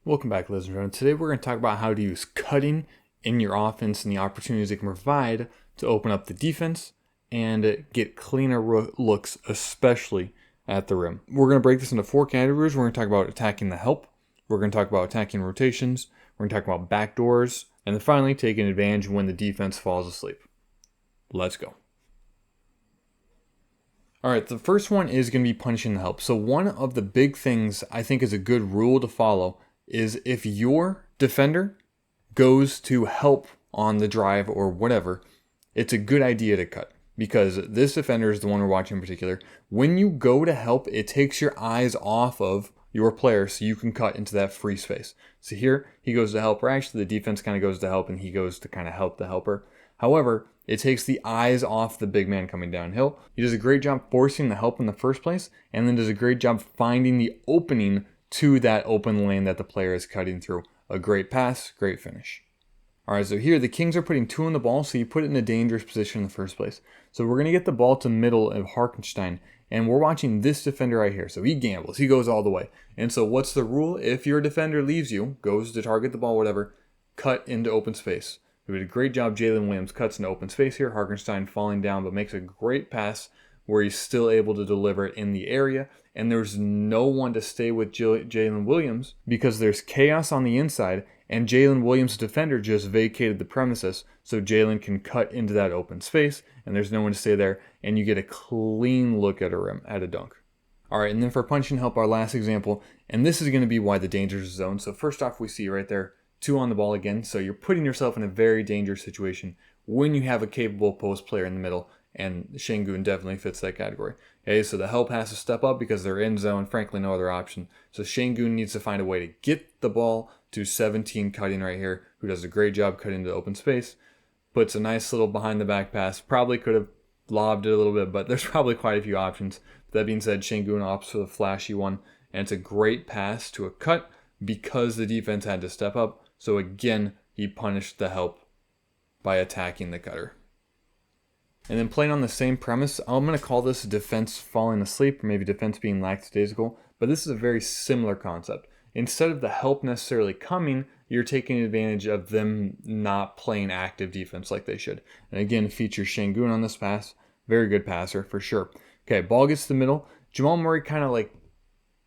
Welcome back, ladies and gentlemen. Today we're going to talk about how to use cutting in your offense and the opportunities it can provide to open up the defense and get cleaner looks, especially at the rim. We're going to break this into 4 categories. We're going to talk about attacking the help. We're going to talk about attacking rotations. We're going to talk about backdoors. And then finally, taking advantage when the defense falls asleep. Let's go. All right, the first one is going to be punishing the help. So one of the big things I think is a good rule to follow is if your defender goes to help on the drive or whatever, it's a good idea to cut, because this defender is the one we're watching in particular. When you go to help, it takes your eyes off of your player so you can cut into that free space. So here he goes to help, or actually the defense kind of goes to help and he goes to kind of help the helper. However, it takes the eyes off the big man coming downhill. He does a great job forcing the help in the first place, and then does a great job finding the opening to that open lane that the player is cutting through. A great pass, great finish. All right, so here the Kings are putting 2 on the ball, so you put it in a dangerous position in the first place. So we're going to get the ball to middle of Hartenstein, and we're watching this defender right here. So he gambles, he goes all the way. And so what's the rule? If your defender leaves you, goes to target the ball, whatever, cut into open space. We did a great job. Jalen Williams cuts into open space here. Hartenstein falling down, but makes a great pass where he's still able to deliver it in the area. And there's no one to stay with Jalen Williams because there's chaos on the inside, and Jalen Williams' defender just vacated the premises, so Jalen can cut into that open space, and there's no one to stay there, and you get a clean look at a rim, at a dunk. All right, and then for punch and help, our last example, and this is going to be why the dangerous zone. So first off, we see right there, 2 on the ball again, so you're putting yourself in a very dangerous situation when you have a capable post player in the middle, and Şengün definitely fits that category. Okay, so the help has to step up because they're in zone, frankly no other option. So Şengün needs to find a way to get the ball to 17 cutting right here, who does a great job cutting into open space, puts a nice little behind the back pass, probably could have lobbed it a little bit, but there's probably quite a few options. That being said, Şengün opts for the flashy one, and it's a great pass to a cut because the defense had to step up. So again, he punished the help by attacking the cutter. And then playing on the same premise, I'm going to call this defense falling asleep, or maybe defense being lackadaisical, but this is a very similar concept. Instead of the help necessarily coming, you're taking advantage of them not playing active defense like they should. And again, features Şengün on this pass. Very good passer for sure. Okay, ball gets to the middle. Jamal Murray kind of like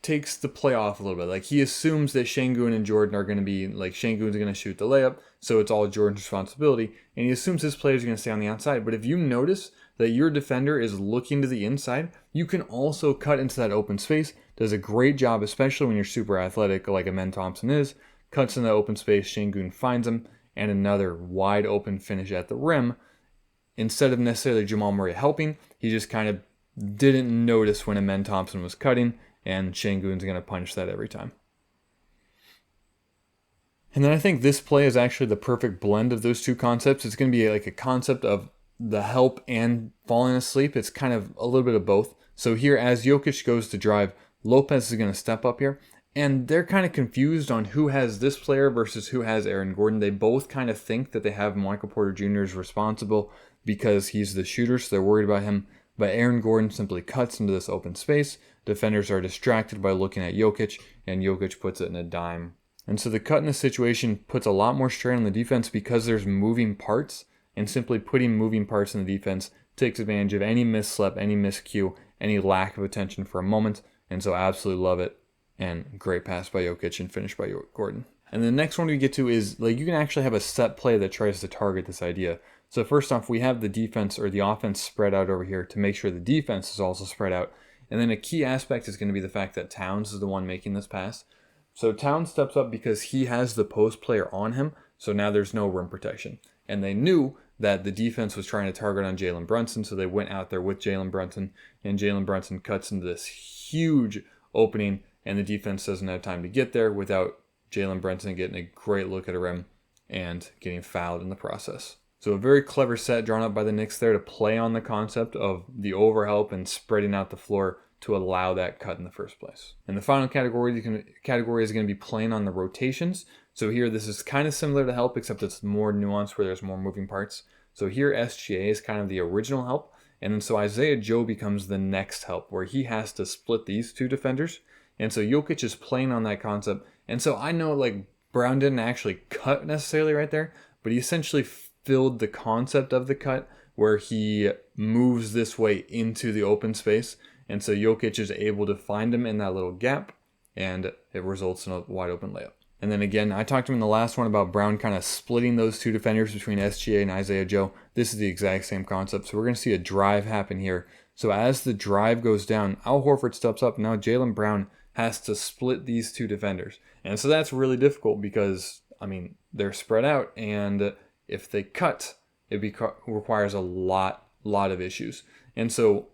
takes the play off a little bit. Like he assumes that Şengün and Jordan are going to be, like Şengün's going to shoot the layup, so it's all Jordan's responsibility. And he assumes his players are going to stay on the outside. But if you notice that your defender is looking to the inside, you can also cut into that open space. Does a great job, especially when you're super athletic like Amen Thompson is. Cuts in the open space, Şengün finds him, and another wide open finish at the rim. Instead of necessarily Jamal Murray helping, he just kind of didn't notice when Amen Thompson was cutting, and Şengün's going to punish that every time. And then I think this play is actually the perfect blend of those 2 concepts. It's going to be like a concept of the help and falling asleep. It's kind of a little bit of both. So here, as Jokić goes to drive, Lopez is going to step up here. And they're kind of confused on who has this player versus who has Aaron Gordon. They both kind of think that they have Michael Porter Jr. as responsible because he's the shooter, so they're worried about him. But Aaron Gordon simply cuts into this open space. Defenders are distracted by looking at Jokić, and Jokić puts it in a dime. And so the cut in this situation puts a lot more strain on the defense because there's moving parts, and simply putting moving parts in the defense takes advantage of any misstep, any miscue, any lack of attention for a moment. And so absolutely love it. And great pass by Jokić and finish by Gordon. And the next one we get to is, like, you can actually have a set play that tries to target this idea. So first off, we have the defense or the offense spread out over here to make sure the defense is also spread out. And then a key aspect is going to be the fact that Towns is the one making this pass. So Towns steps up because he has the post player on him. So now there's no rim protection. And they knew that the defense was trying to target on Jalen Brunson. So they went out there with Jalen Brunson. And Jalen Brunson cuts into this huge opening. And the defense doesn't have time to get there without Jalen Brunson getting a great look at a rim and getting fouled in the process. So a very clever set drawn up by the Knicks there to play on the concept of the overhelp and spreading out the floor to allow that cut in the first place. And the final category is going to be playing on the rotations. So here this is kind of similar to help, except it's more nuanced where there's more moving parts. So here SGA is kind of the original help. And then so Isaiah Joe becomes the next help where he has to split these 2 defenders. And so Jokić is playing on that concept, And so I know like Brown didn't actually cut necessarily right there, but he essentially filled the concept of the cut where he moves this way into the open space. And so Jokić is able to find him in that little gap, and it results in a wide open layup. And then again, I talked to him in the last one about Brown kind of splitting those two defenders between SGA and Isaiah Joe. This is the exact same concept. So we're going to see a drive happen here. So as the drive goes down, Al Horford steps up. Now Jaylen Brown has to split these two defenders. And so that's really difficult because, I mean, they're spread out. And if they cut, it requires a lot of issues. And so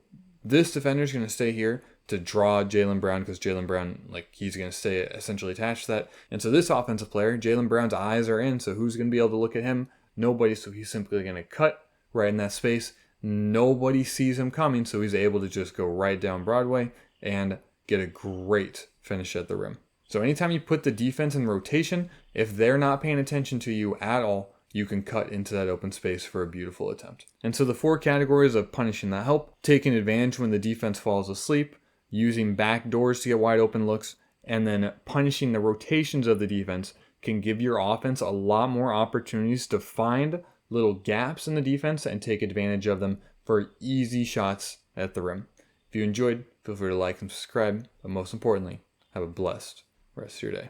this defender is going to stay here to draw Jaylen Brown because Jaylen Brown, like, he's going to stay essentially attached to that. And so this offensive player, Jaylen Brown's eyes are in, so who's going to be able to look at him? Nobody, so he's simply going to cut right in that space. Nobody sees him coming, so he's able to just go right down Broadway and get a great finish at the rim. So anytime you put the defense in rotation, if they're not paying attention to you at all, you can cut into that open space for a beautiful attempt. And so the 4 categories of punishing the help: taking advantage when the defense falls asleep, using back doors to get wide open looks, and then punishing the rotations of the defense can give your offense a lot more opportunities to find little gaps in the defense and take advantage of them for easy shots at the rim. If you enjoyed, feel free to like and subscribe, but most importantly, have a blessed rest of your day.